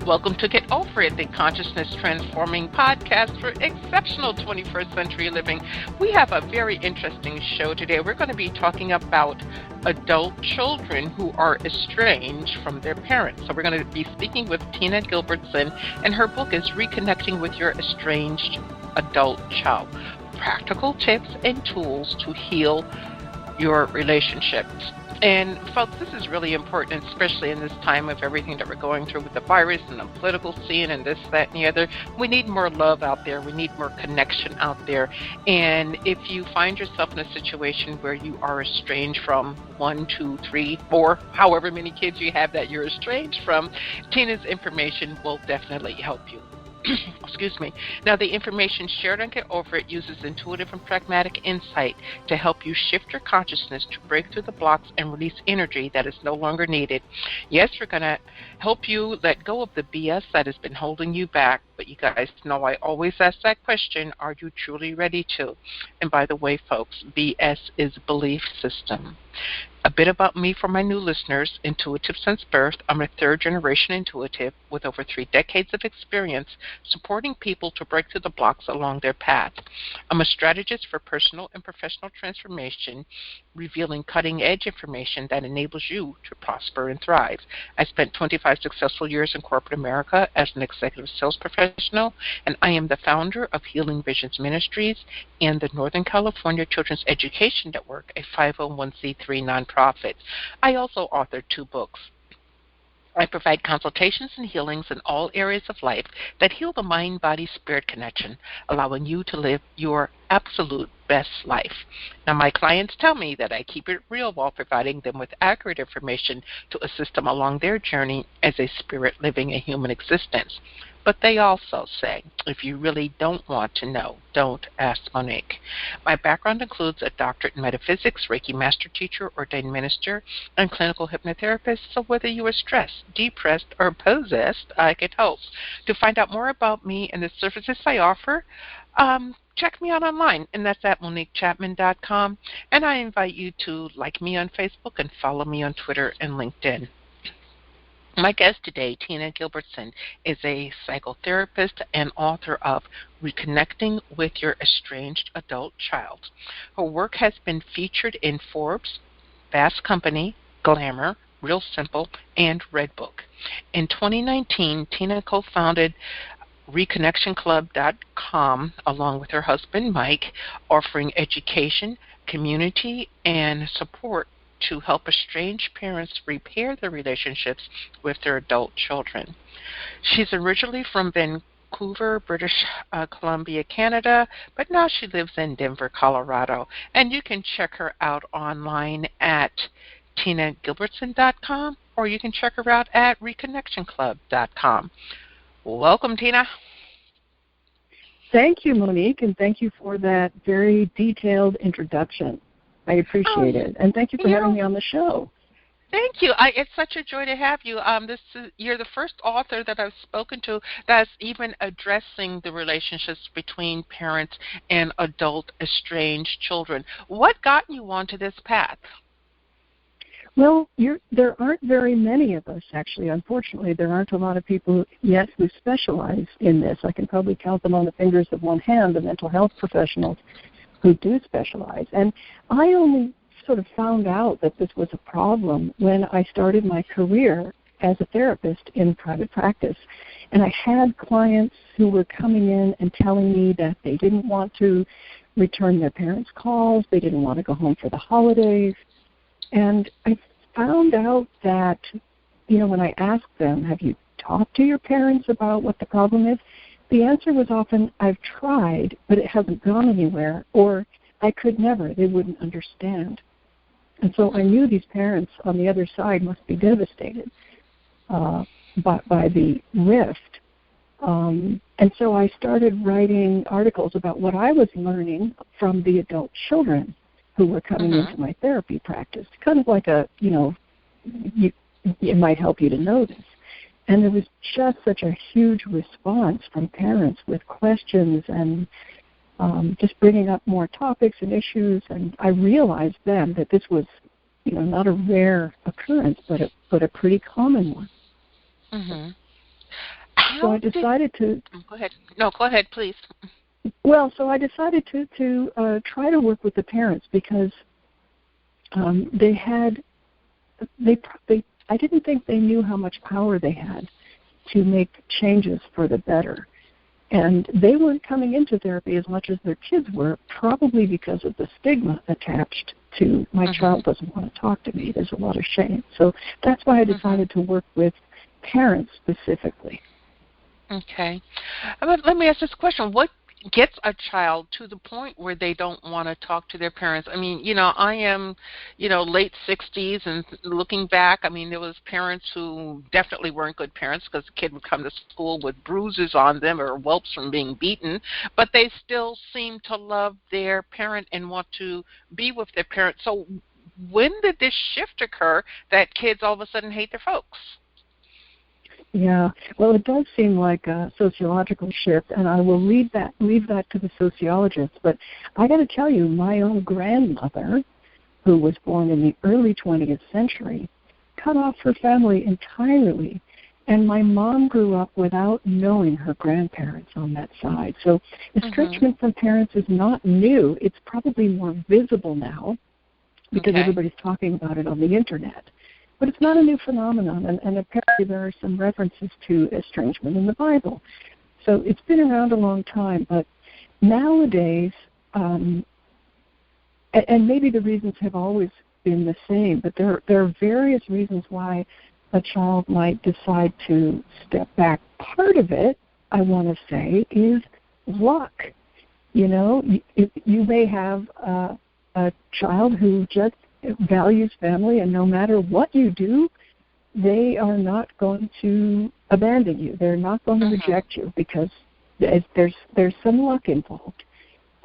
Welcome to Get Over It, the consciousness transforming podcast for exceptional 21st century living. We have a very interesting show today. We're going to be talking about adult children who are estranged from their parents. So we're going to be speaking with Tina Gilbertson, and her book is Reconnecting with Your Estranged Adult Child. Practical tips and tools to heal your relationships. And folks, this is really important, especially in this time of everything that we're going through with the virus and the political scene and this, that, and the other. We need more love out there. We need more connection out there. And if you find yourself in a situation where you are estranged from 1, 2, 3, 4, however many kids you have that you're estranged from, Tina's information will definitely help you. Excuse me. Now, the information shared on Get Over It uses intuitive and pragmatic insight to help you shift your consciousness to break through the blocks and release energy that is no longer needed. Yes, we're going to help you let go of the BS that has been holding you back. But you guys know I always ask that question, are you truly ready to? And by the way, folks, BS is belief system. A bit about me for my new listeners. Intuitive since birth. I'm a third-generation intuitive with over 3 decades of experience supporting people to break through the blocks along their path. I'm a strategist for personal and professional transformation, revealing cutting-edge information that enables you to prosper and thrive. I spent 25 successful years in corporate America as an executive sales professional, and I am the founder of Healing Visions Ministries and the Northern California Children's Education Network, a 501c3 nonprofit. I also authored 2 books. I provide consultations and healings in all areas of life that heal the mind-body-spirit connection, allowing you to live your absolute best life. Now, my clients tell me that I keep it real while providing them with accurate information to assist them along their journey as a spirit living a human existence. But they also say, if you really don't want to know, don't ask Monique. My background includes a doctorate in metaphysics, Reiki master teacher, ordained minister, and clinical hypnotherapist, so whether you are stressed, depressed, or possessed, I can help. To find out more about me and the services I offer, check me out online, and that's at MoniqueChapman.com. And I invite you to like me on Facebook and follow me on Twitter and LinkedIn. My guest today, Tina Gilbertson, is a psychotherapist and author of Reconnecting with Your Estranged Adult Child. Her work has been featured in Forbes, Fast Company, Glamour, Real Simple, and Redbook. In 2019, Tina co-founded ReconnectionClub.com along with her husband, Mike, offering education, community, and support to help estranged parents repair their relationships with their adult children. She's originally from Vancouver, British Columbia, Canada, but now she lives in Denver, Colorado. And you can check her out online at tinagilbertson.com, or you can check her out at reconnectionclub.com. Welcome, Tina. Thank you, Monique, and thank you for that very detailed introduction. I appreciate it, and thank you for having me on the show. Thank you. It's such a joy to have you. You're the first author that I've spoken to that's even addressing the relationships between parents and adult estranged children. What got you onto this path? Well, there aren't very many of us, actually. Unfortunately, there aren't a lot of people yet who specialize in this. I can probably count them on the fingers of one hand, the mental health professionals who do specialize. And I only sort of found out that this was a problem when I started my career as a therapist in private practice. And I had clients who were coming in and telling me that they didn't want to return their parents' calls, they didn't want to go home for the holidays. And I found out that, when I asked them, have you talked to your parents about what the problem is? The answer was often, I've tried, but it hasn't gone anywhere, or I could never, they wouldn't understand. And so I knew these parents on the other side must be devastated by the rift. And so I started writing articles about what I was learning from the adult children who were coming into my therapy practice, kind of like it might help you to know this. And there was just such a huge response from parents with questions and just bringing up more topics and issues. And I realized then that this was, not a rare occurrence, but a pretty common one. So I decided to. Go ahead. No, go ahead, please. Well, so I decided to try to work with the parents because I didn't think they knew how much power they had to make changes for the better. And they weren't coming into therapy as much as their kids were, probably because of the stigma attached to my child doesn't want to talk to me. There's a lot of shame. So that's why I decided to work with parents specifically. Okay. Let me ask this question. What gets a child to the point where they don't want to talk to their parents? I mean, I am, late 60s, and looking back, I mean, there was parents who definitely weren't good parents because the kid would come to school with bruises on them or whelps from being beaten, but they still seem to love their parent and want to be with their parent. So when did this shift occur that kids all of a sudden hate their folks? Yeah, well, it does seem like a sociological shift, and I will leave that to the sociologists. But I got to tell you, my own grandmother, who was born in the early 20th century, cut off her family entirely, and my mom grew up without knowing her grandparents on that side. So estrangement from parents is not new. It's probably more visible now because everybody's talking about it on the Internet. But it's not a new phenomenon, and apparently there are some references to estrangement in the Bible. So it's been around a long time, but nowadays, and maybe the reasons have always been the same, but there are various reasons why a child might decide to step back. Part of it, I want to say, is luck. You may have a child who just values family, and no matter what you do, they are not going to abandon you. They're not going to reject you because there's some luck involved.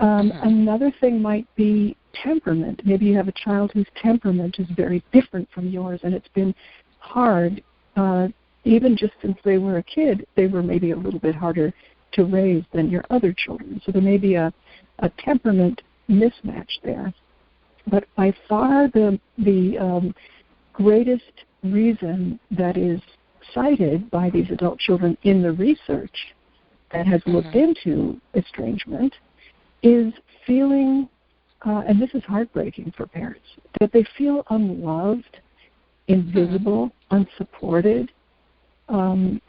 Another thing might be temperament. Maybe you have a child whose temperament is very different from yours, and it's been hard, even just since they were a kid, they were maybe a little bit harder to raise than your other children. So there may be a temperament mismatch there. But by far the greatest reason that is cited by these adult children in the research that has looked into estrangement is feeling, and this is heartbreaking for parents, that they feel unloved, invisible, unsupported. And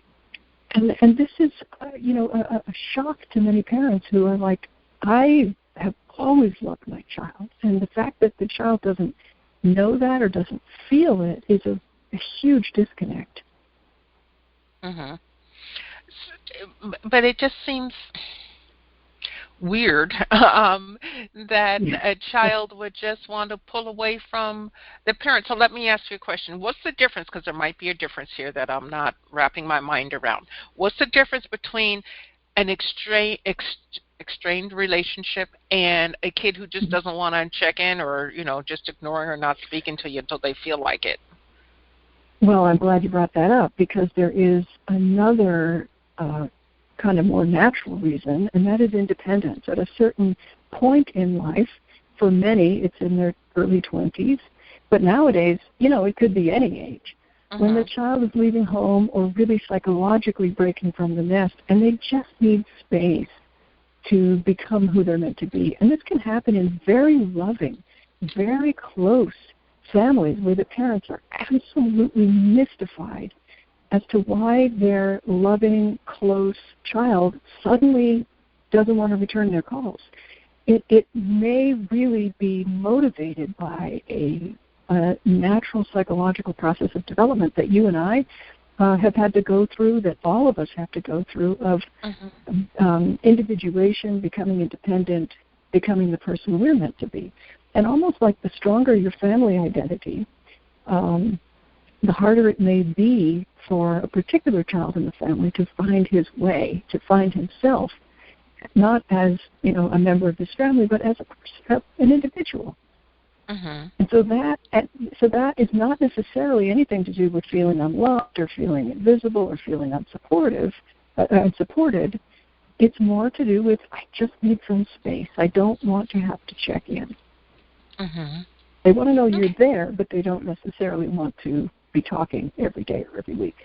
this is, a shock to many parents who are like, I have always loved my child, and the fact that the child doesn't know that or doesn't feel it is a huge disconnect. But it just seems weird that a child would just want to pull away from the parent. So let me ask you a question. What's the difference, because there might be a difference here that I'm not wrapping my mind around. What's the difference between an estranged relationship and a kid who just doesn't want to check in or, just ignoring or not speaking to you until they feel like it? Well, I'm glad you brought that up because there is another kind of more natural reason, and that is independence. At a certain point in life, for many, it's in their early 20s, but nowadays, it could be any age. When the child is leaving home or really psychologically breaking from the nest, and they just need space to become who they're meant to be. And this can happen in very loving, very close families where the parents are absolutely mystified as to why their loving, close child suddenly doesn't want to return their calls. It may really be motivated by a natural psychological process of development that you and I have had to go through, that all of us have to go through, of individuation, becoming independent, becoming the person we're meant to be. And almost like the stronger your family identity, the harder it may be for a particular child in the family to find his way, to find himself, not as a member of this family, but as an individual. And so that is not necessarily anything to do with feeling unloved or feeling invisible or feeling unsupported. It's more to do with, I just need some space. I don't want to have to check in. They want to know you're there, but they don't necessarily want to be talking every day or every week.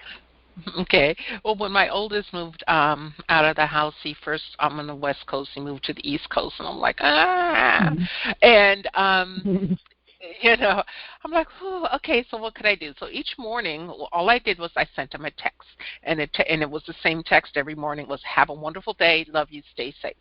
Okay. Well, when my oldest moved out of the house, he first, I'm on the West Coast, he moved to the East Coast, and I'm like, ah. And you know, I'm like, oh, okay, so what could I do? So each morning, all I did was I sent him a text, and it was the same text every morning. It was, have a wonderful day, love you, stay safe.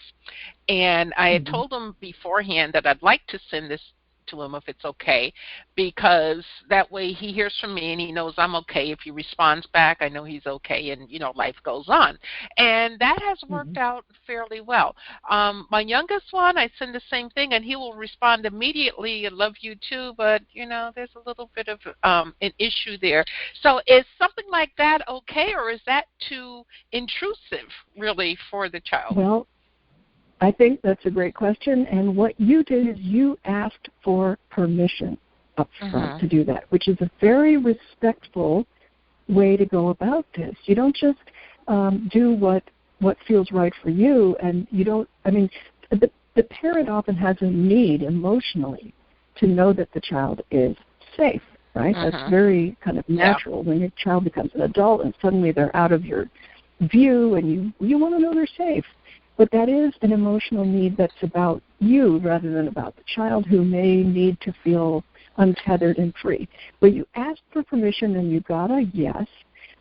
And I had told him beforehand that I'd like to send this to him if it's okay, because that way he hears from me and he knows I'm okay. If he responds back, I know he's okay, and life goes on. And that has worked out fairly well. My youngest one, I send the same thing, and he will respond immediately, I love you too, but there's a little bit of an issue there. So is something like that okay, or is that too intrusive, really, for the child? Well, I think that's a great question, and what you did is you asked for permission up front to do that, which is a very respectful way to go about this. You don't just do what feels right for you, and you don't, the parent often has a need emotionally to know that the child is safe, right? That's very kind of natural when your child becomes an adult and suddenly they're out of your view and you want to know they're safe. But that is an emotional need that's about you rather than about the child, who may need to feel untethered and free. But you asked for permission and you got a yes.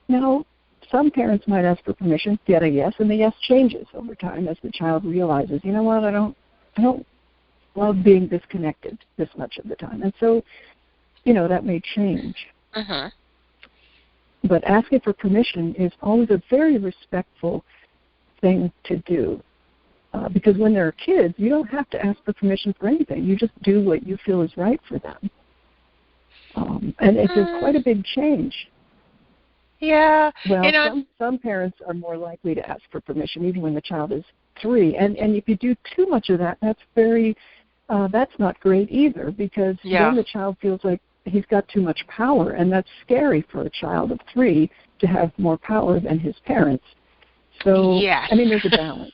Now, some parents might ask for permission, get a yes, and the yes changes over time as the child realizes, you know what, I don't love being disconnected this much of the time. And so, that may change. But asking for permission is always a very respectful thing to do, because when they're kids, you don't have to ask for permission for anything. You just do what you feel is right for them, and it's quite a big change. Yeah. Well, some parents are more likely to ask for permission even when the child is 3, and if you do too much of that, that's not great either, because then the child feels like he's got too much power, and that's scary for a child of 3 to have more power than his parents. So, yes. There's a balance.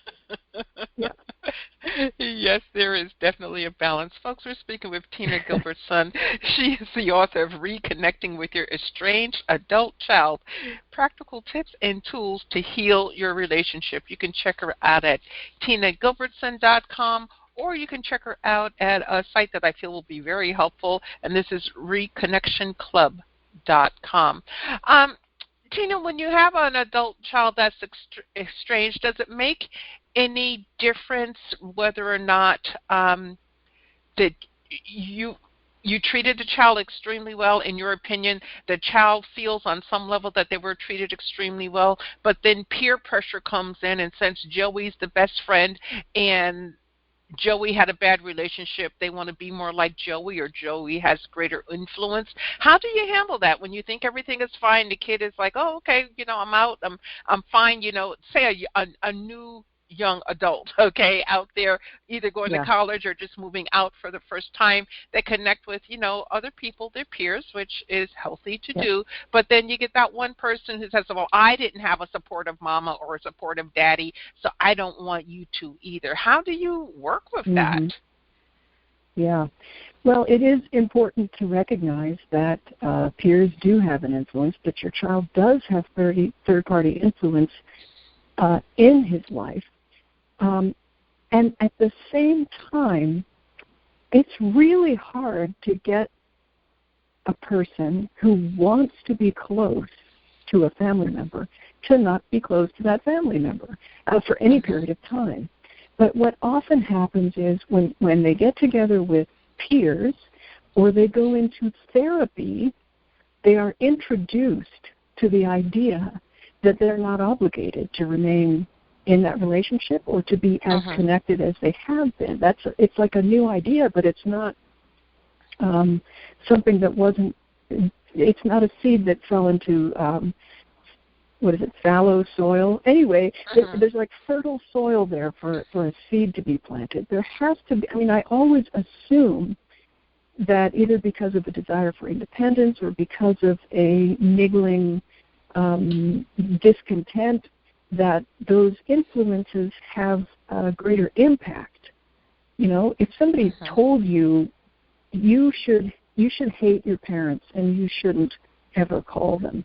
Yes, there is definitely a balance. Folks, we're speaking with Tina Gilbertson. She is the author of Reconnecting with Your Estranged Adult Child, Practical Tips and Tools to Heal Your Relationship. You can check her out at tinagilbertson.com, or you can check her out at a site that I feel will be very helpful, and this is reconnectionclub.com. Tina, when you have an adult child that's estranged, does it make any difference whether or not that you treated the child extremely well? In your opinion, the child feels on some level that they were treated extremely well, but then peer pressure comes in, and since Joey's the best friend and Joey had a bad relationship, they want to be more like Joey, or Joey has greater influence. How do you handle that when you think everything is fine? The kid is like, oh, okay, I'm out, I'm fine. Say a new young adult, okay, out there either going to college or just moving out for the first time. They connect with, other people, their peers, which is healthy to do. But then you get that one person who says, well, I didn't have a supportive mama or a supportive daddy, so I don't want you to either. How do you work with that? Yeah. Well, it is important to recognize that peers do have an influence, that your child does have third-party influence in his life. And at the same time, it's really hard to get a person who wants to be close to a family member to not be close to that family member for any period of time. But what often happens is when they get together with peers or they go into therapy, they are introduced to the idea that they're not obligated to remain in that relationship or to be as connected as they have been. It's like a new idea, but it's not something that wasn't. It's not a seed that fell into fallow soil. Anyway, there's like fertile soil there for a seed to be planted. There has to be. I always assume that either because of a desire for independence or because of a niggling discontent, that those influences have a greater impact. If somebody told you you should hate your parents and you shouldn't ever call them,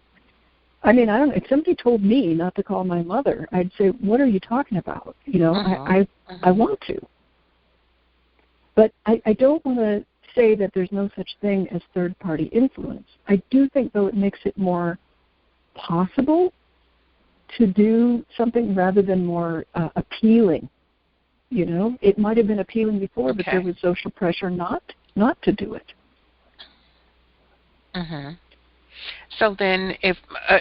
I mean, I don't know. If somebody told me not to call my mother, I'd say, what are you talking about? You know, I want to. But I don't want to say that there's no such thing as third-party influence. I do think, though, it makes it more possible to do something rather than more appealing. You know, it might have been appealing before, but there was social pressure not to do it. Mm-hmm. So then if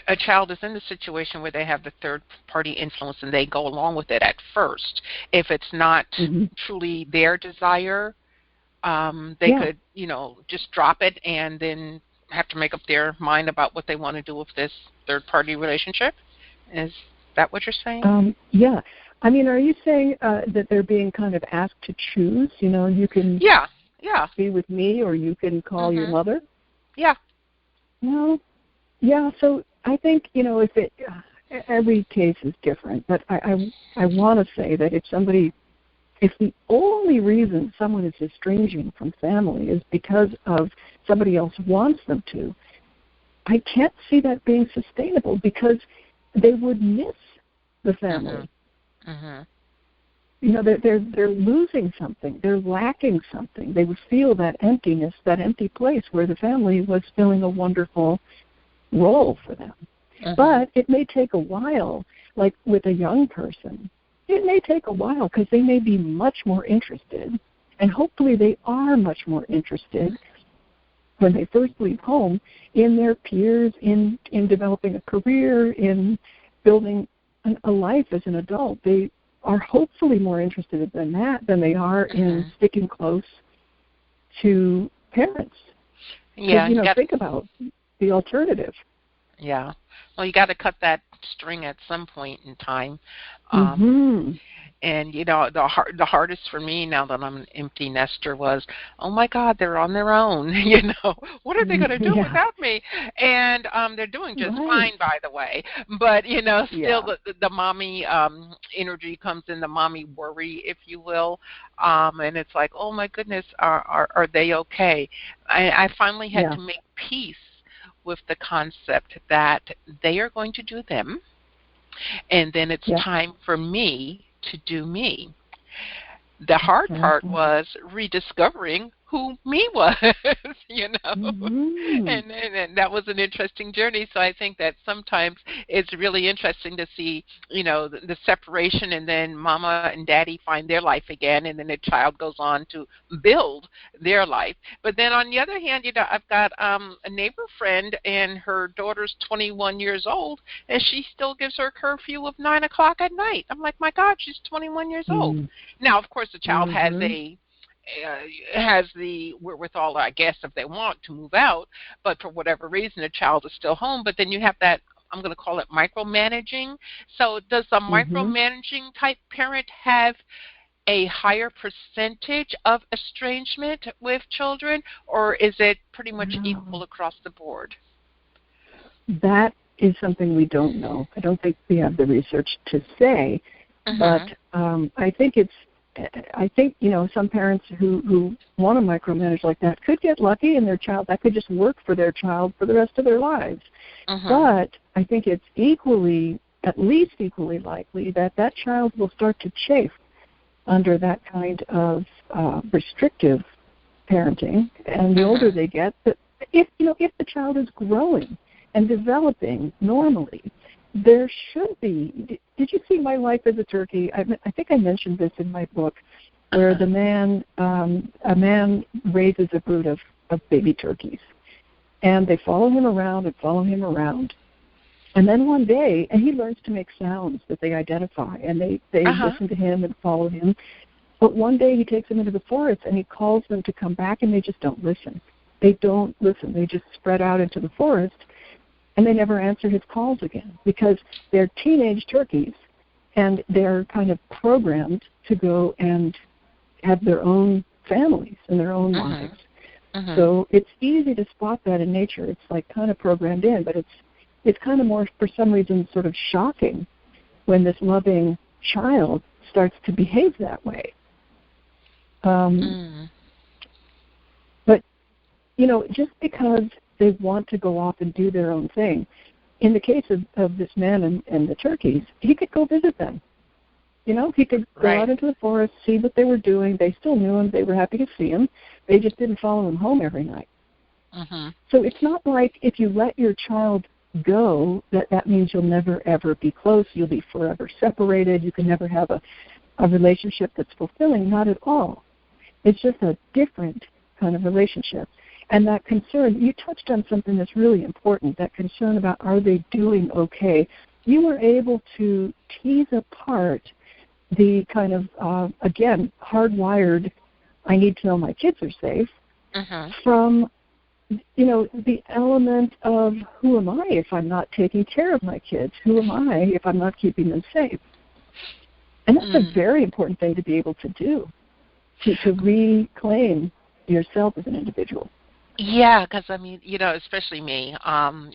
a child is in the situation where they have the third-party influence and they go along with it at first, if it's not truly their desire, they could, you know, just drop it and then have to make up their mind about what they want to do with this third-party relationship? Is that what you're saying? Yeah. I mean, are you saying that they're being kind of asked to choose? You know, you can be with me or you can call your mother? Yeah. Well, yeah, so I think, you know, if every case is different, but I want to say that if the only reason someone is estranging from family is because of somebody else wants them to, I can't see that being sustainable because they would miss the family. You know, they're losing something. They're lacking something. They would feel that emptiness, that empty place where the family was filling a wonderful role for them. But it may take a while, like with a young person. It may take a while because they may be much more interested, and hopefully they are much more interested when they first leave home in their peers, in developing a career, in building a life as an adult. They are hopefully more interested in that than they are in sticking close to parents. Yeah, you know, think about the alternative. Yeah. Well, you got to cut that string at some point in time. And, you know, the hardest for me now that I'm an empty nester was, oh, my God, they're on their own. You know, what are they going to do without me? And they're doing just fine, by the way. But, you know, still the mommy energy comes in, the mommy worry, if you will. And it's like, oh, my goodness, are they okay? I finally had to make peace with the concept that they are going to do them, and then it's time for me to do me. The hard part was rediscovering who me was, you know, and that was an interesting journey. So I think that sometimes it's really interesting to see, you know, the separation, and then mama and daddy find their life again, and then the child goes on to build their life. But then on the other hand, you know, I've got a neighbor friend, and her daughter's 21 years old, and she still gives her curfew of 9 o'clock at night. I'm like, my God, she's 21 years old. Now, of course, the child has the wherewithal, I guess, if they want to move out, but for whatever reason, the child is still home. But then you have that, I'm going to call it micromanaging. So does a micromanaging type parent have a higher percentage of estrangement with children, or is it pretty much equal across the board? That is something we don't know. I don't think we have the research to say, but I think, you know, some parents who want to micromanage like that could get lucky, and their child, that could just work for their child for the rest of their lives. But I think it's at least equally likely that child will start to chafe under that kind of restrictive parenting. And the older they get, if the child is growing and developing normally, there should be. Did you see My Life as a Turkey? I think I mentioned this in my book, where a man raises a brood of baby turkeys, and they follow him around and follow him around, and then one day, and he learns to make sounds that they identify, and they listen to him and follow him. But one day he takes them into the forest, and he calls them to come back, and they just don't listen. They don't listen. They just spread out into the forest. And they never answer his calls again because they're teenage turkeys, and they're kind of programmed to go and have their own families and their own lives. So it's easy to spot that in nature. It's like kind of programmed in, but it's kind of more, for some reason, sort of shocking when this loving child starts to behave that way. But, you know, just because they want to go off and do their own thing in the case of this man and the turkeys, he could go visit them. He could go out into the forest, see what they were doing. They still knew him. They were happy to see him. They just didn't follow him home every night. Mm-hmm. So it's not like if you let your child go, that means you'll never, ever be close. You'll be forever separated. You can never have a relationship that's fulfilling. Not at all. It's just a different kind of relationship. And that concern, you touched on something that's really important, that concern about are they doing okay. You were able to tease apart the kind of, again, hardwired, I need to know my kids are safe, from, the element of who am I if I'm not taking care of my kids? Who am I if I'm not keeping them safe? And that's a very important thing to be able to do, to reclaim yourself as an individual. Yeah, because especially me, I'm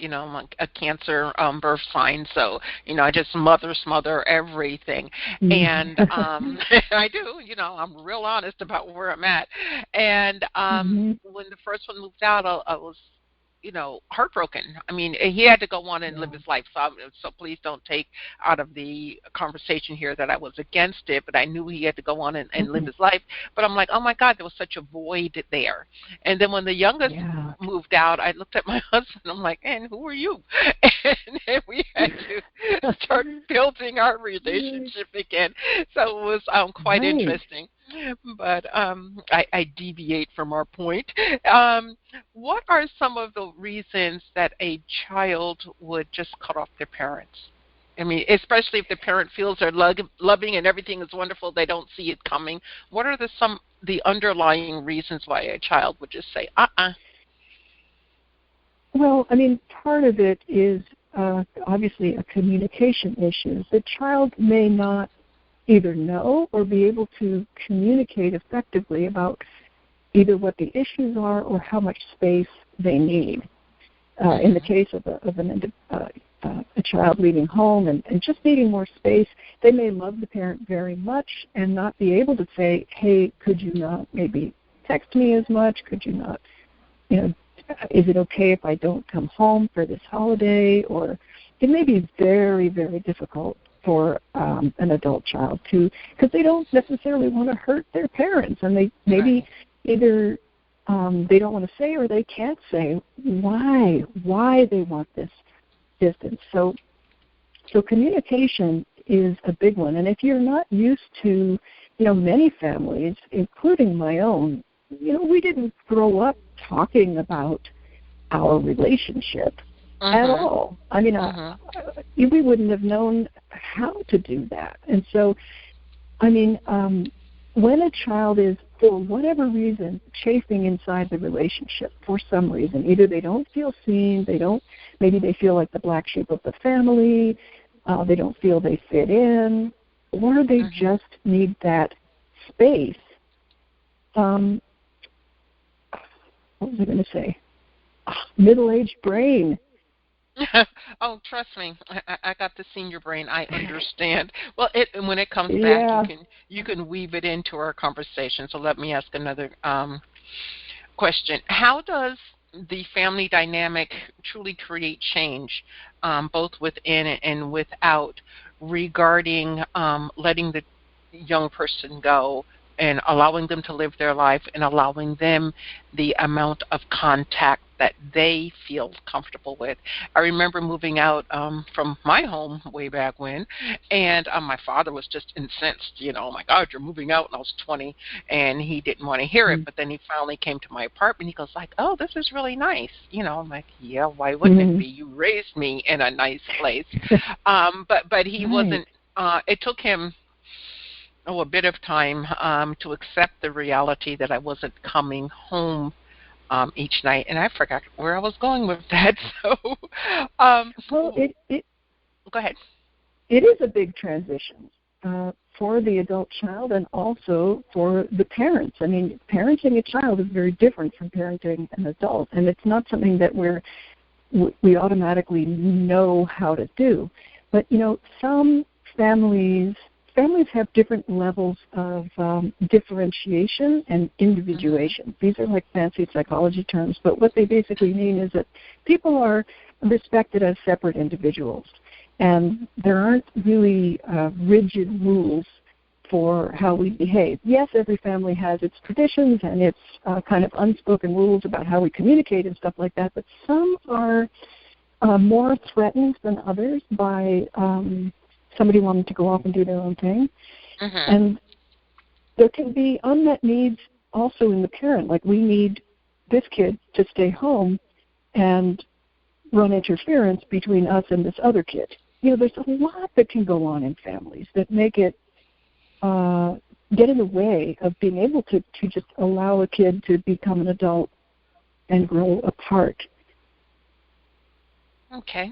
a Cancer birth sign, so I just smother everything, and I do, I'm real honest about where I'm at, and when the first one moved out, I was heartbroken. I mean, he had to go on and live his life. So please don't take out of the conversation here that I was against it, but I knew he had to go on and live his life. But I'm like, oh my God, there was such a void there. And then when the youngest moved out, I looked at my husband. I'm like, and who are you? And then we had to start building our relationship again. So it was quite interesting. But I deviate from our point. What are some of the reasons that a child would just cut off their parents? I mean, especially if the parent feels they're loving and everything is wonderful, they don't see it coming. What are the underlying reasons why a child would just say, Well, I mean, part of it is obviously a communication issue. The child may not either know or be able to communicate effectively about either what the issues are or how much space they need. In the case of a child leaving home and just needing more space, they may love the parent very much and not be able to say, hey, could you not maybe text me as much? Could you not, is it okay if I don't come home for this holiday? Or it may be very, very difficult for an adult child because they don't necessarily want to hurt their parents, and they maybe either they don't want to say or they can't say why they want this distance. So communication is a big one, and if you're not used to, many families, including my own, we didn't grow up talking about our relationship. At all. I mean, we wouldn't have known how to do that. And so, I mean, when a child is, for whatever reason, chafing inside the relationship for some reason, either they don't feel seen, maybe they feel like the black sheep of the family, they don't feel they fit in, or they just need that space. What was I going to say? Middle-aged brain. Oh, trust me, I got the senior brain. I understand. Well, when it comes back, you can weave it into our conversation. So let me ask another question. How does the family dynamic truly create change, both within and without, regarding letting the young person go and allowing them to live their life and allowing them the amount of contact that they feel comfortable with? I remember moving out from my home way back when, and my father was just incensed, oh my God, you're moving out, and I was 20, and he didn't want to hear it, but then he finally came to my apartment. He goes like, oh, this is really nice. I'm like, yeah, why wouldn't it be? You raised me in a nice place. But he wasn't, it took him a bit of time to accept the reality that I wasn't coming home each night, and I forgot where I was going with that. So, go ahead. It is a big transition for the adult child and also for the parents. I mean, parenting a child is very different from parenting an adult, and it's not something that we automatically know how to do. But some families have different levels of differentiation and individuation. These are like fancy psychology terms, but what they basically mean is that people are respected as separate individuals. And there aren't really rigid rules for how we behave. Yes, every family has its traditions and its kind of unspoken rules about how we communicate and stuff like that, but some are more threatened than others by somebody wanting to go off and do their own thing. Mm-hmm. And there can be unmet needs also in the parent, like we need this kid to stay home and run interference between us and this other kid. You know, there's a lot that can go on in families that make it get in the way of being able to just allow a kid to become an adult and grow apart. Okay.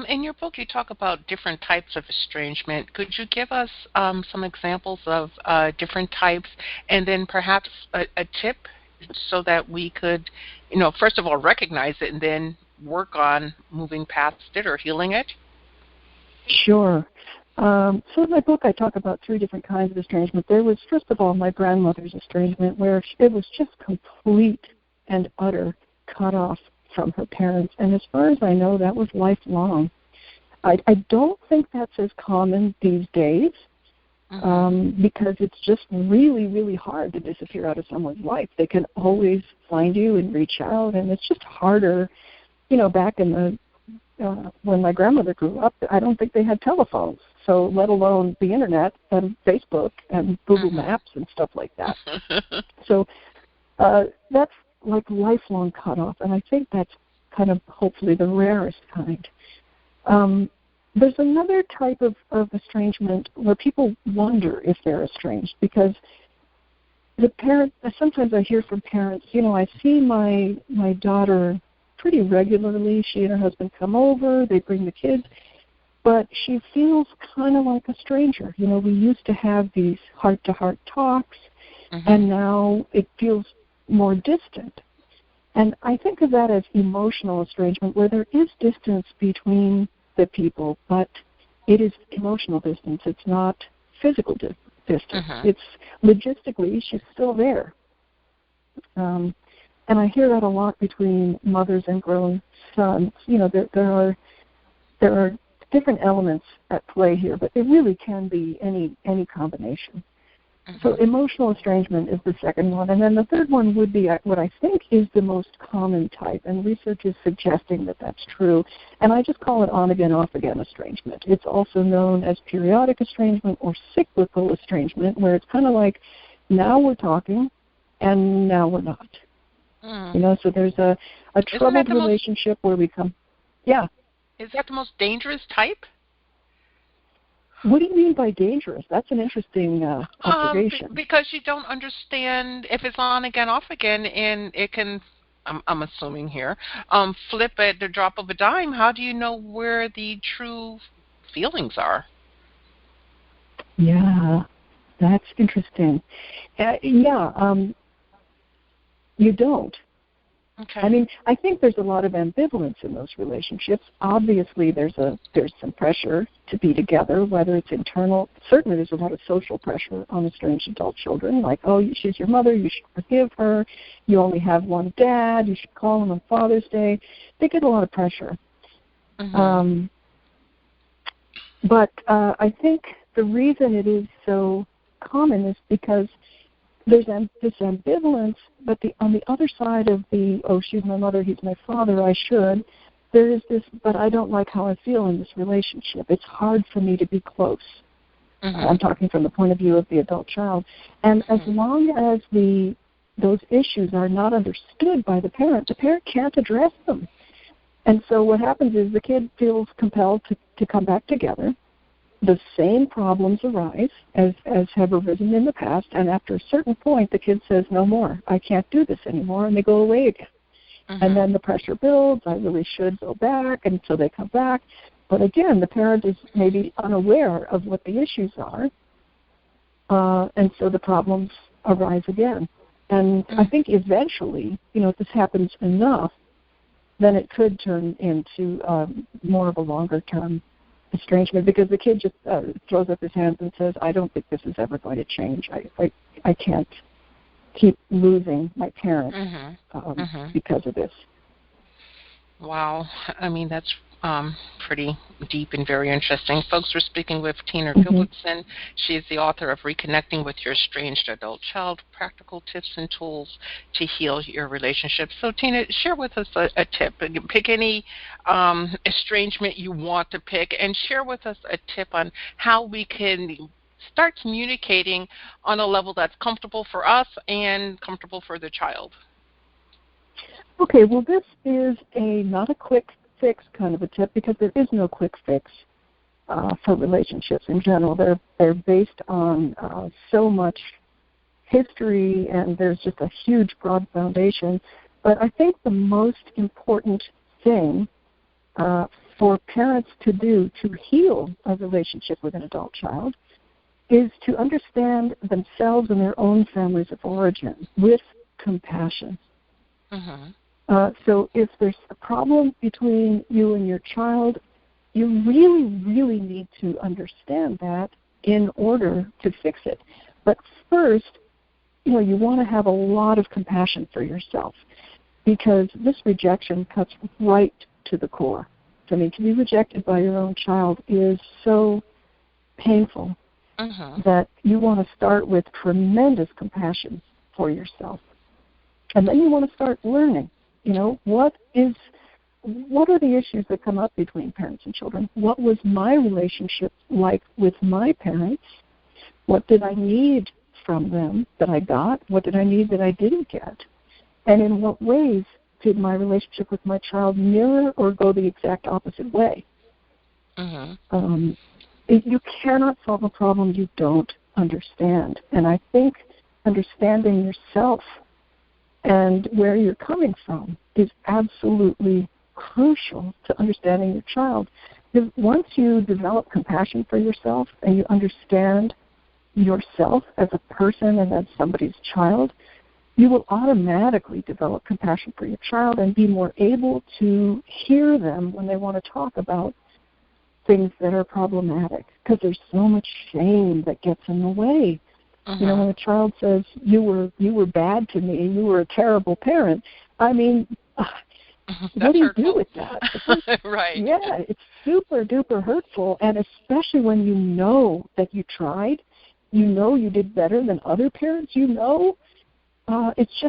In your book, you talk about different types of estrangement. Could you give us some examples of different types, and then perhaps a tip so that we could, first of all, recognize it and then work on moving past it or healing it? Sure. So in my book, I talk about 3 different kinds of estrangement. There was, first of all, my grandmother's estrangement, where it was just complete and utter cut off from her parents. And as far as I know, that was lifelong. I don't think that's as common these days, because it's just really, really hard to disappear out of someone's life. They can always find you and reach out, and it's just harder. Back in the when my grandmother grew up, I don't think they had telephones, so let alone the internet and Facebook and Google Maps and stuff like that. So that's like lifelong cutoff, and I think that's kind of hopefully the rarest kind. There's another type of estrangement where people wonder if they're estranged, because the parent, sometimes I hear from parents, I see my daughter pretty regularly. She and her husband come over, they bring the kids, but she feels kind of like a stranger. We used to have these heart-to-heart talks, and now it feels more distant. And I think of that as emotional estrangement, where there is distance between the people, but it is emotional distance. It's not physical distance. It's logistically, she's still there. And I hear that a lot between mothers and grown sons. There are different elements at play here, but it really can be any combination. So emotional estrangement is the second one. And then the third one would be what I think is the most common type, and research is suggesting that that's true. And I just call it on-again, off-again estrangement. It's also known as periodic estrangement or cyclical estrangement, where it's kind of like now we're talking and now we're not. So there's a troubled relationship where we come. Yeah. Is that the most dangerous type? What do you mean by dangerous? That's an interesting observation. Because you don't understand if it's on again, off again, and it can, I'm assuming here, flip at the drop of a dime. How do you know where the true feelings are? Yeah, that's interesting. You don't. Okay. I mean, I think there's a lot of ambivalence in those relationships. Obviously, there's some pressure to be together, whether it's internal. Certainly, there's a lot of social pressure on estranged adult children, like, oh, she's your mother, you should forgive her. You only have one dad, you should call him on Father's Day. They get a lot of pressure. But I think the reason it is so common is because there's this ambivalence, but on the other side of the, oh, she's my mother, he's my father, I should, there is this, but I don't like how I feel in this relationship. It's hard for me to be close. I'm talking from the point of view of the adult child. And as long as those issues are not understood by the parent can't address them. And so what happens is the kid feels compelled to come back together. The same problems arise as have arisen in the past, and after a certain point, the kid says, no more, I can't do this anymore, and they go away again. And then the pressure builds, I really should go back, and so they come back. But again, the parent is maybe unaware of what the issues are, and so the problems arise again. And I think eventually, if this happens enough, then it could turn into more of a longer-term estrangement, because the kid just throws up his hands and says, I don't think this is ever going to change. I can't keep losing my parents because of this. Wow. I mean, that's pretty deep and very interesting. Folks, we're speaking with Tina Mm-hmm. Gilbertson. She is the author of Reconnecting with Your Estranged Adult Child, Practical Tips and Tools to Heal Your Relationship. So, Tina, share with us a tip. Pick any estrangement you want to pick and share with us a tip on how we can start communicating on a level that's comfortable for us and comfortable for the child. Okay, well, this is not a quick fix kind of a tip, because there is no quick fix for relationships in general. They're based on so much history, and there's just a huge, broad foundation. But I think the most important thing for parents to do to heal a relationship with an adult child is to understand themselves and their own families of origin with compassion. Mm-hmm. So if there's a problem between you and your child, you really, really need to understand that in order to fix it. But first, you want to have a lot of compassion for yourself, because this rejection cuts right to the core. I mean, to be rejected by your own child is so painful that you want to start with tremendous compassion for yourself. And then you want to start learning, what are the issues that come up between parents and children? What was my relationship like with my parents? What did I need from them that I got? What did I need that I didn't get? And in what ways did my relationship with my child mirror or go the exact opposite way? You cannot solve a problem you don't understand. And I think understanding yourself and where you're coming from is absolutely crucial to understanding your child. Because once you develop compassion for yourself and you understand yourself as a person and as somebody's child, you will automatically develop compassion for your child and be more able to hear them when they want to talk about things that are problematic, because there's so much shame that gets in the way. When a child says, you were bad to me, you were a terrible parent, I mean, what do you do with that? Right. Yeah, it's super duper hurtful, and especially when you know that you tried, you did better than other parents, it's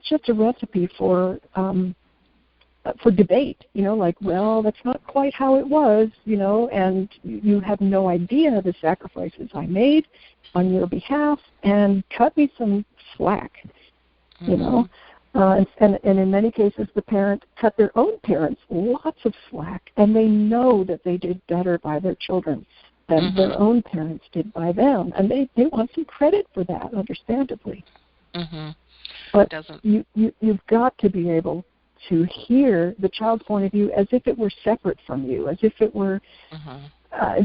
just a recipe for debate, well, that's not quite how it was, and you have no idea the sacrifices I made on your behalf, and cut me some slack, And in many cases, the parent cut their own parents lots of slack, and they know that they did better by their children than their own parents did by them, and they want some credit for that, understandably. But you've got to be able to hear the child's point of view as if it were separate from you, as if it were,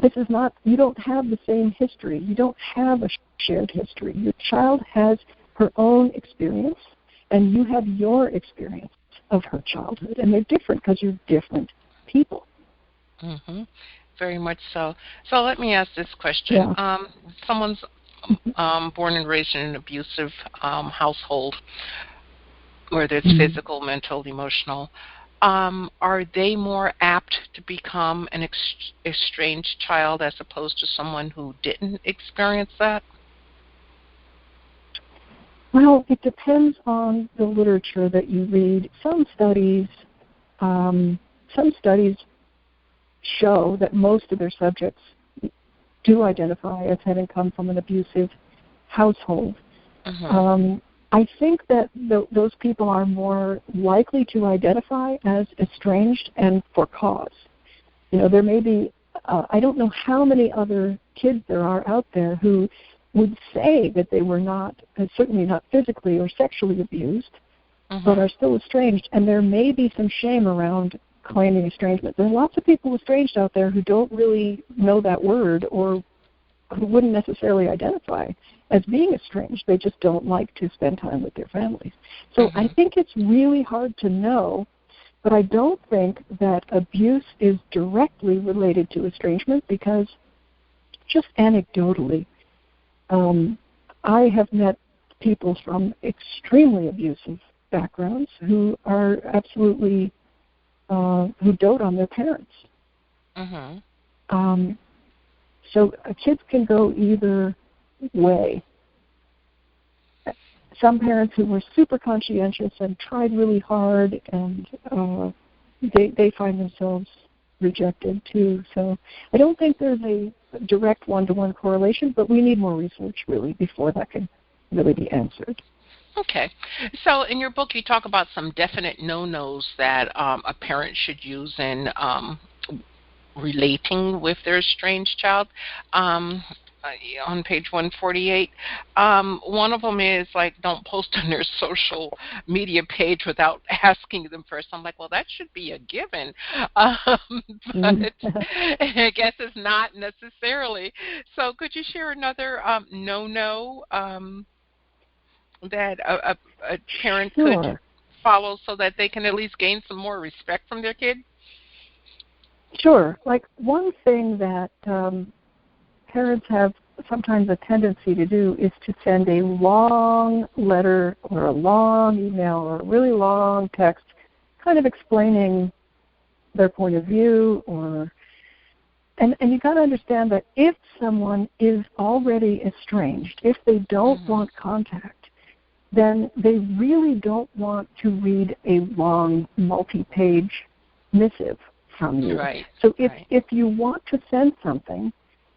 this is not, you don't have the same history. You don't have a shared history. Your child has her own experience, and you have your experience of her childhood, and they're different because you're different people. Very much so. So let me ask this question. Yeah. Someone's born and raised in an abusive household, whether it's physical, mental, emotional, are they more apt to become an estranged child as opposed to someone who didn't experience that? Well, it depends on the literature that you read. Some studies show that most of their subjects do identify as having come from an abusive household. I think that those people are more likely to identify as estranged and for cause. There may be, I don't know how many other kids there are out there who would say that they were not, certainly not physically or sexually abused, but are still estranged. And there may be some shame around claiming estrangement. There are lots of people estranged out there who don't really know that word or who wouldn't necessarily identify as being estranged. They just don't like to spend time with their families. So I think it's really hard to know, but I don't think that abuse is directly related to estrangement, because just anecdotally, I have met people from extremely abusive backgrounds who are absolutely who dote on their parents. So kids can go either way. Some parents who were super conscientious and tried really hard, and they find themselves rejected too. So I don't think there's a direct one-to-one correlation, but we need more research really before that can really be answered. Okay. So in your book, you talk about some definite no-nos that a parent should use in relating with their estranged child. On page 148, one of them is like, don't post on their social media page without asking them first. I'm like, well, that should be a given, but I guess it's not necessarily. So could you share another no-no that a parent could follow so that they can at least gain some more respect from their kid? Sure. Like one thing that parents have sometimes a tendency to do is to send a long letter or a long email or a really long text kind of explaining their point of view, and you got to understand that if someone is already estranged, if they don't want contact, then they really don't want to read a long multi-page missive from you. Right. So if you want to send something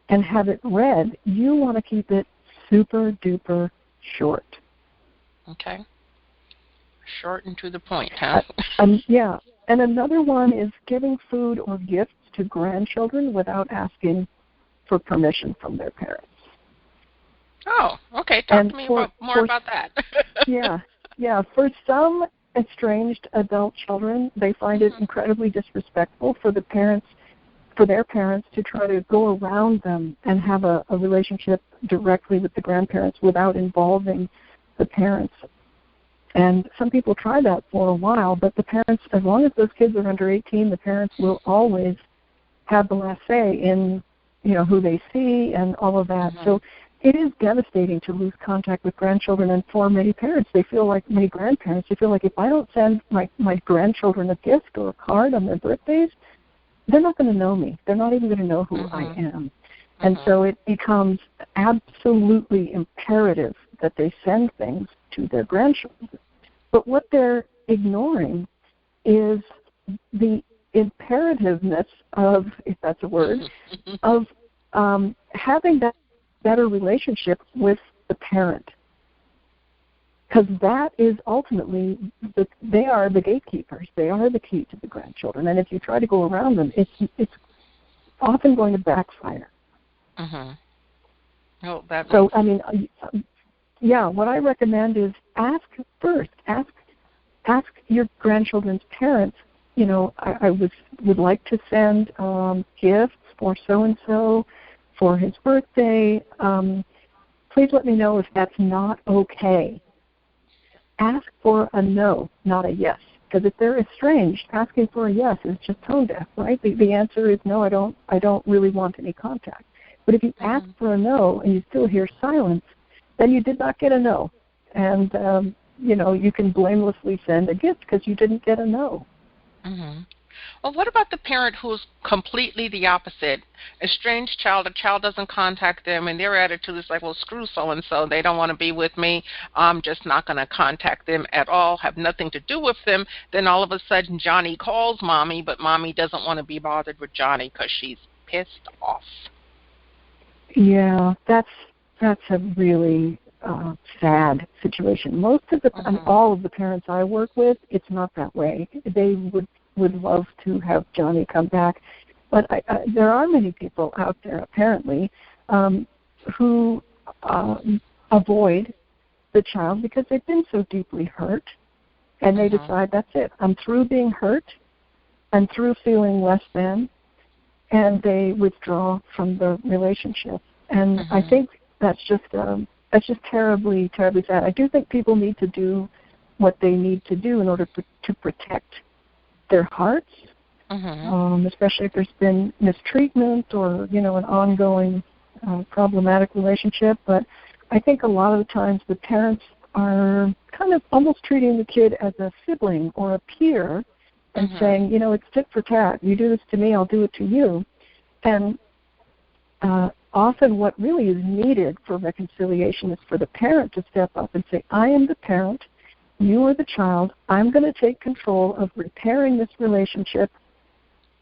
and have it read, you want to keep it super duper short. Okay. Short and to the point, huh? Yeah. And another one is giving food or gifts to grandchildren without asking for permission from their parents. Oh, okay. Talk to me more about that. Yeah. For some estranged adult children, they find it incredibly disrespectful for their parents to try to go around them and have a relationship directly with the grandparents without involving the parents. And some people try that for a while, but the parents, as long as those kids are under 18, the parents will always have the last say in, who they see and all of that. So it is devastating to lose contact with grandchildren, and for many grandparents, they feel like if I don't send my grandchildren a gift or a card on their birthdays, they're not going to know me. They're not even going to know who I am. And so it becomes absolutely imperative that they send things to their grandchildren. But what they're ignoring is the imperativeness of, if that's a word, of having that better relationship with the parent. Because that is ultimately, they are the gatekeepers. They are the key to the grandchildren. And if you try to go around them, it's often going to backfire. Oh, what I recommend is ask first. Ask your grandchildren's parents, I would like to send gifts for so-and-so for his birthday. Please let me know if that's not okay. Ask for a no, not a yes. Because if they're estranged, asking for a yes is just tone deaf, right? The answer is no, I don't really want any contact. But if you ask for a no and you still hear silence, then you did not get a no. And, you can blamelessly send a gift because you didn't get a no. Well, what about the parent who's completely the opposite? Estranged child, a child doesn't contact them, and their attitude is like, well, screw so-and-so. They don't want to be with me. I'm just not going to contact them at all, have nothing to do with them. Then all of a sudden Johnny calls Mommy, but Mommy doesn't want to be bothered with Johnny because she's pissed off. Yeah, that's a really sad situation. Most of all of the parents I work with, it's not that way. They would love to have Johnny come back. But there are many people out there, apparently, who avoid the child because they've been so deeply hurt, and they decide, that's it. I'm through being hurt. I'm through feeling less than, and they withdraw from the relationship. And I think that's just terribly, terribly sad. I do think people need to do what they need to do in order to protect their hearts, especially if there's been mistreatment or, an ongoing problematic relationship. But I think a lot of the times the parents are kind of almost treating the kid as a sibling or a peer and saying, it's tit for tat. You do this to me, I'll do it to you. And often what really is needed for reconciliation is for the parent to step up and say, I am the parent, you are the child, I'm going to take control of repairing this relationship,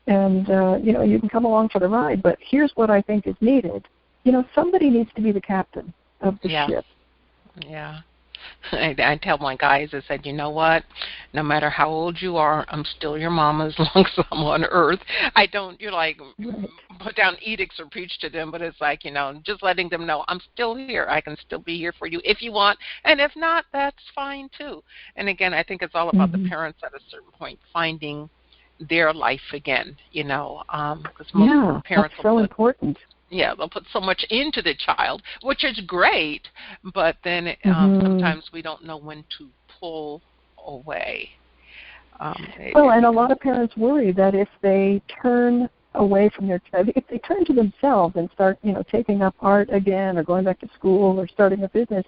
and, you can come along for the ride, but here's what I think is needed. Somebody needs to be the captain of the ship. Yeah. I tell my guys, I said, you know what? No matter how old you are, I'm still your mama as long as I'm on earth. I don't, put down edicts or preach to them, but it's like, just letting them know I'm still here. I can still be here for you if you want. And if not, that's fine too. And again, I think it's all about the parents at a certain point finding their life again, because most parents that's so important. Yeah, they'll put so much into the child, which is great, but then sometimes we don't know when to pull away. And a lot of parents worry that if they turn away from their child, if they turn to themselves and start, taking up art again or going back to school or starting a business,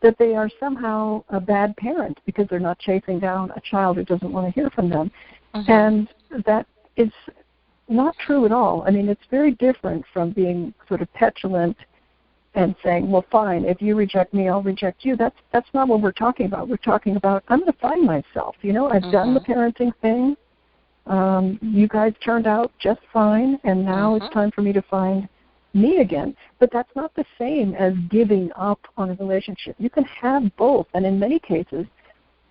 that they are somehow a bad parent because they're not chasing down a child who doesn't want to hear from them. And that is not true at all. I mean, it's very different from being sort of petulant and saying, well, fine, if you reject me, I'll reject you. That's not what we're talking about. We're talking about, I'm going to find myself. I've done the parenting thing. You guys turned out just fine, and now it's time for me to find me again. But that's not the same as giving up on a relationship. You can have both, and in many cases,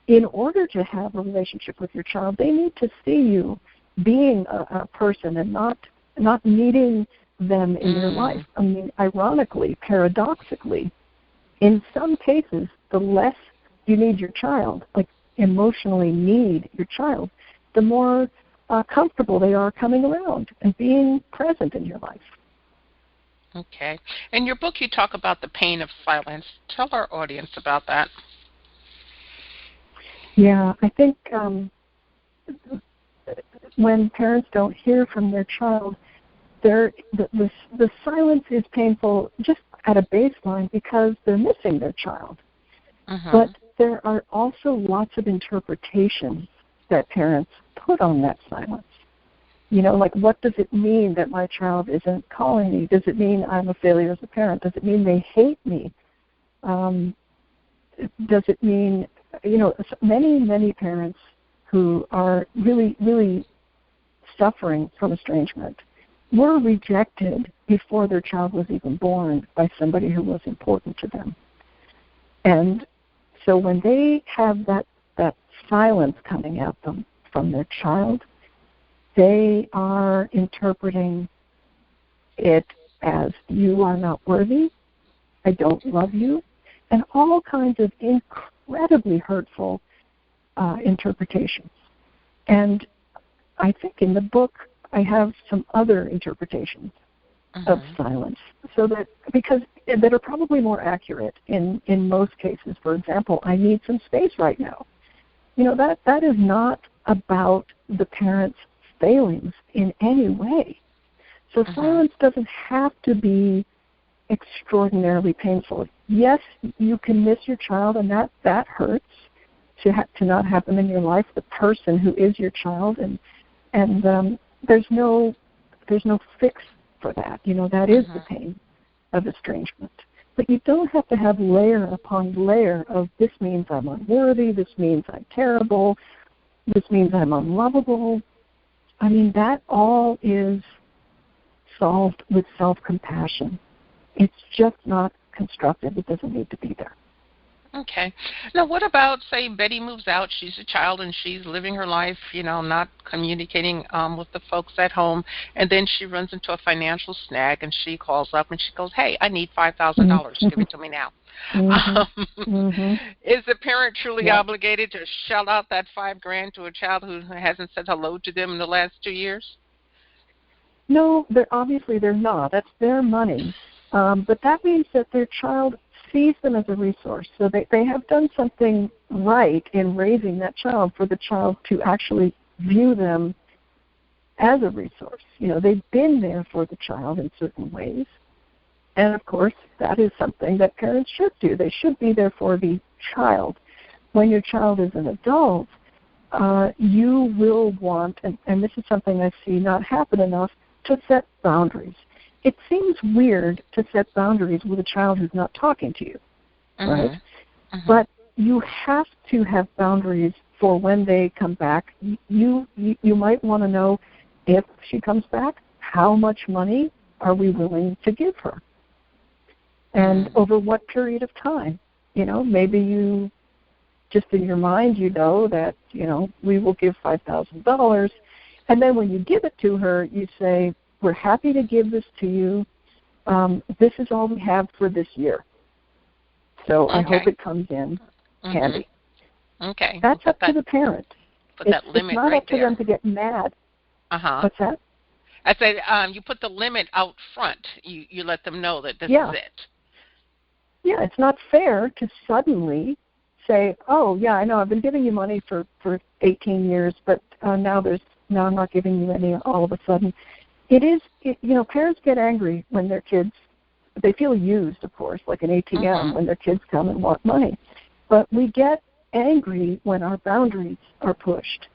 in order to have a relationship with your child, they need to see you being a person and not needing them in your life. I mean, ironically, paradoxically, in some cases, the less you need your child, like emotionally need your child, the more comfortable they are coming around and being present in your life. Okay. In your book, you talk about the pain of silence. Tell our audience about that. Yeah, I think when parents don't hear from their child, the silence is painful just at a baseline because they're missing their child. But there are also lots of interpretations that parents put on that silence. Like, what does it mean that my child isn't calling me? Does it mean I'm a failure as a parent? Does it mean they hate me? Does it mean, many parents who are really, really suffering from estrangement were rejected before their child was even born by somebody who was important to them. And so when they have that silence coming at them from their child, they are interpreting it as, you are not worthy, I don't love you, and all kinds of incredibly hurtful interpretations. And I think in the book I have some other interpretations of silence, so that are probably more accurate in most cases. For example, I need some space right now. That is not about the parent's failings in any way. So silence doesn't have to be extraordinarily painful. Yes, you can miss your child, and that hurts to not have them in your life, the person who is your child, and there's no fix for that. That is the pain of estrangement. But you don't have to have layer upon layer of, this means I'm unworthy, this means I'm terrible, this means I'm unlovable. I mean, that all is solved with self-compassion. It's just not constructive. It doesn't need to be there. Okay. Now, what about, say, Betty moves out, she's a child, and she's living her life, not communicating with the folks at home, and then she runs into a financial snag, and she calls up, and she goes, hey, I need $5,000. Give it to me now. Is the parent truly obligated to shell out that $5,000 to a child who hasn't said hello to them in the last 2 years? No, obviously they're not. That's their money. But that means that their child sees them as a resource. So they have done something right in raising that child for the child to actually view them as a resource. They've been there for the child in certain ways. And, of course, that is something that parents should do. They should be there for the child. When your child is an adult, you will want, and this is something I see not happen enough, to set boundaries. It seems weird to set boundaries with a child who's not talking to you, right? But you have to have boundaries for when they come back. You might want to know, if she comes back, how much money are we willing to give her? And over what period of time? Maybe you, just in your mind, that, we will give $5,000. And then when you give it to her, you say, we're happy to give this to you. This is all we have for this year. So I hope it comes in handy. Okay. That's up to the parent. Put that limit it's not right up to them to get mad. What's that? I said you put the limit out front. You let them know that this is it. Yeah, it's not fair to suddenly say, oh, yeah, I know, I've been giving you money for 18 years, but now I'm not giving you any all of a sudden. Parents get angry when their kids, they feel used, of course, like an ATM when their kids come and want money. But we get angry when our boundaries are pushed.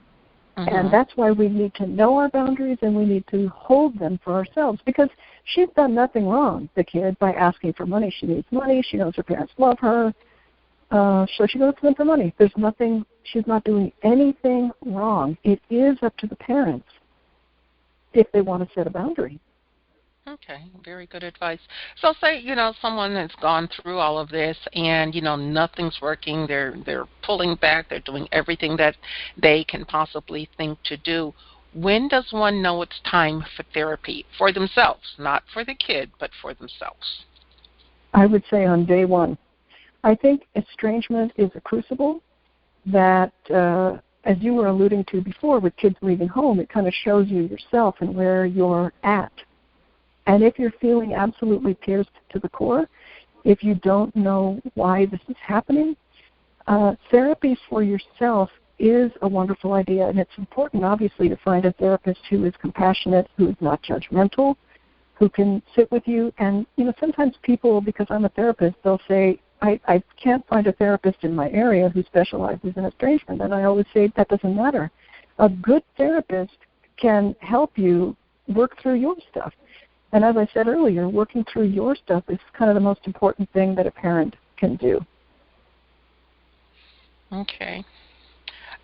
And that's why we need to know our boundaries, and we need to hold them for ourselves, because she's done nothing wrong, the kid, by asking for money. She needs money. She knows her parents love her. So she goes to them for money. She's not doing anything wrong. It is up to the parents if they want to set a boundary. Okay, very good advice. So say, someone has gone through all of this and, nothing's working. They're pulling back. They're doing everything that they can possibly think to do. When does one know it's time for therapy for themselves, not for the kid, but for themselves? I would say on day one. I think estrangement is a crucible that, as you were alluding to before with kids leaving home, it kind of shows you yourself and where you're at. And if you're feeling absolutely pierced to the core, if you don't know why this is happening, therapy for yourself is a wonderful idea. And it's important, obviously, to find a therapist who is compassionate, who is not judgmental, who can sit with you. And, sometimes people, because I'm a therapist, they'll say, I can't find a therapist in my area who specializes in estrangement. And I always say that doesn't matter. A good therapist can help you work through your stuff. And as I said earlier, working through your stuff is kind of the most important thing that a parent can do. Okay.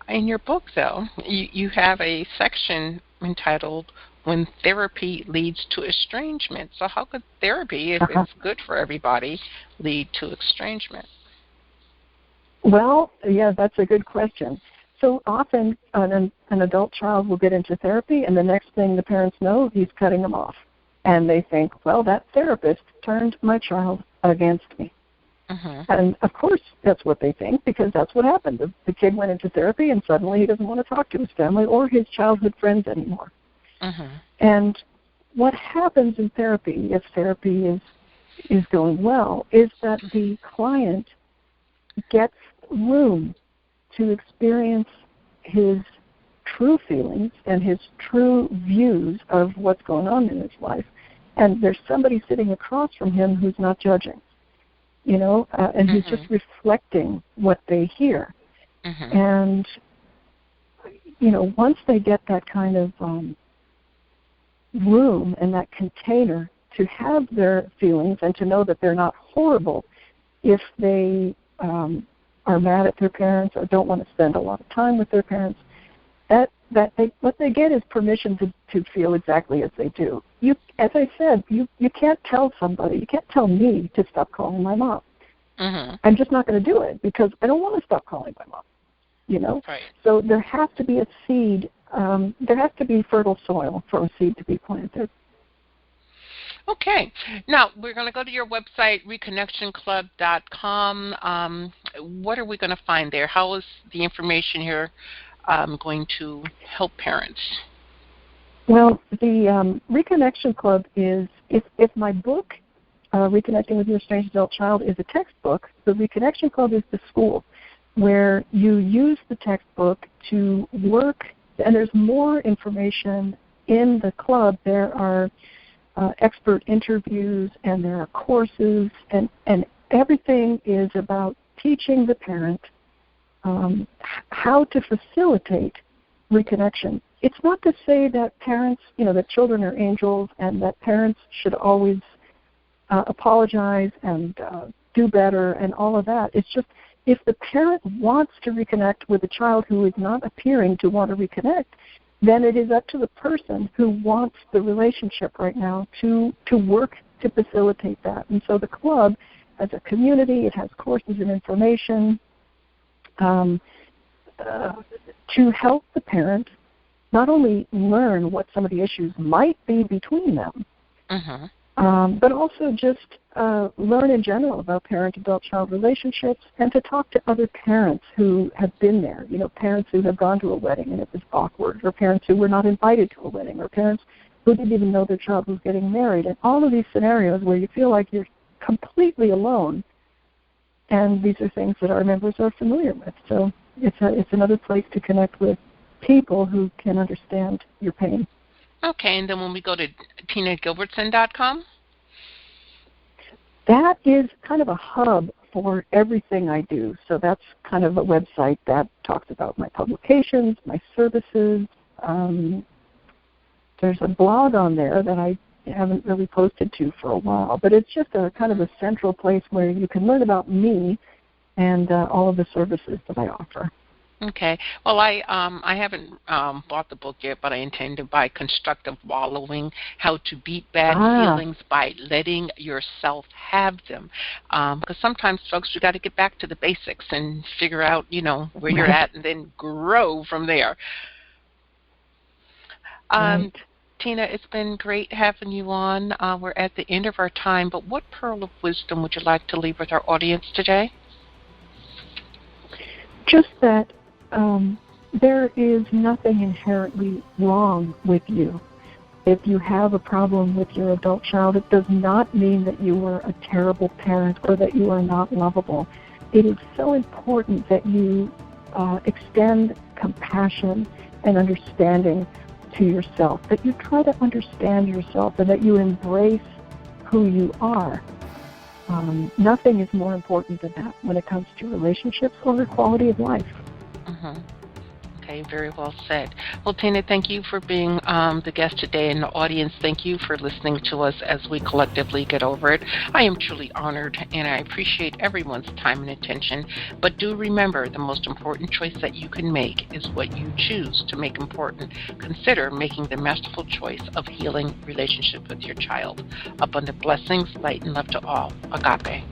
In your book, though, you have a section entitled When Therapy Leads to Estrangement. So how could therapy, if it's good for everybody, lead to estrangement? Well, yeah, that's a good question. So often an adult child will get into therapy, and the next thing the parents know, he's cutting them off. And they think, well, that therapist turned my child against me. And, of course, that's what they think, because that's what happened. The kid went into therapy, and suddenly he doesn't want to talk to his family or his childhood friends anymore. And what happens in therapy, if therapy is going well, is that the client gets room to experience his true feelings and his true views of what's going on in his life. And there's somebody sitting across from him who's not judging, and who's just reflecting what they hear. And, once they get that kind of room and that container to have their feelings and to know that they're not horrible if they are mad at their parents or don't want to spend a lot of time with their parents, what they get is permission to feel exactly as they do. As I said, you can't tell somebody, you can't tell me to stop calling my mom. I'm just not going to do it because I don't want to stop calling my mom. Right. So there has to be a seed. There has to be fertile soil for a seed to be planted. Okay. Now, we're going to go to your website, reconnectionclub.com. What are we going to find there? How is the information here going to help parents? Well, the Reconnection Club is, if my book, Reconnecting with Your Estranged Adult Child, is a textbook, the Reconnection Club is the school where you use the textbook to work, and there's more information in the club. There are expert interviews, and there are courses, and everything is about teaching the parent how to facilitate reconnection. It's not to say that parents, that children are angels and that parents should always apologize and do better and all of that. It's just if the parent wants to reconnect with a child who is not appearing to want to reconnect, then it is up to the person who wants the relationship right now to work to facilitate that. And so the club, as a community, it has courses and information to help the parent not only learn what some of the issues might be between them, but also just learn in general about parent-adult-child relationships and to talk to other parents who have been there, parents who have gone to a wedding and it was awkward, or parents who were not invited to a wedding, or parents who didn't even know their child was getting married, and all of these scenarios where you feel like you're completely alone, and these are things that our members are familiar with. So it's another place to connect with people who can understand your pain. Okay, and then when we go to tinagilbertson.com? That is kind of a hub for everything I do. So that's kind of a website that talks about my publications, my services. There's a blog on there that I haven't really posted to for a while, but it's just a kind of a central place where you can learn about me and all of the services that I offer. Okay. Well, I haven't bought the book yet, but I intend to buy Constructive Wallowing, How to Beat Bad Feelings by Letting Yourself Have Them. Because sometimes, folks, you got to get back to the basics and figure out, where you're at and then grow from there. Tina, it's been great having you on. We're at the end of our time, but what pearl of wisdom would you like to leave with our audience today? Just that there is nothing inherently wrong with you. If you have a problem with your adult child, it does not mean that you are a terrible parent or that you are not lovable. It is so important that you extend compassion and understanding to yourself, that you try to understand yourself and that you embrace who you are. Nothing is more important than that when it comes to relationships or quality of life. Okay, very well said. Well, Tina, thank you for being the guest today, and the audience, thank you for listening to us as we collectively get over it. I am truly honored, and I appreciate everyone's time and attention, but do remember the most important choice that you can make is what you choose to make important. Consider making the masterful choice of healing relationship with your child. Abundant blessings, light and love to all. Agape.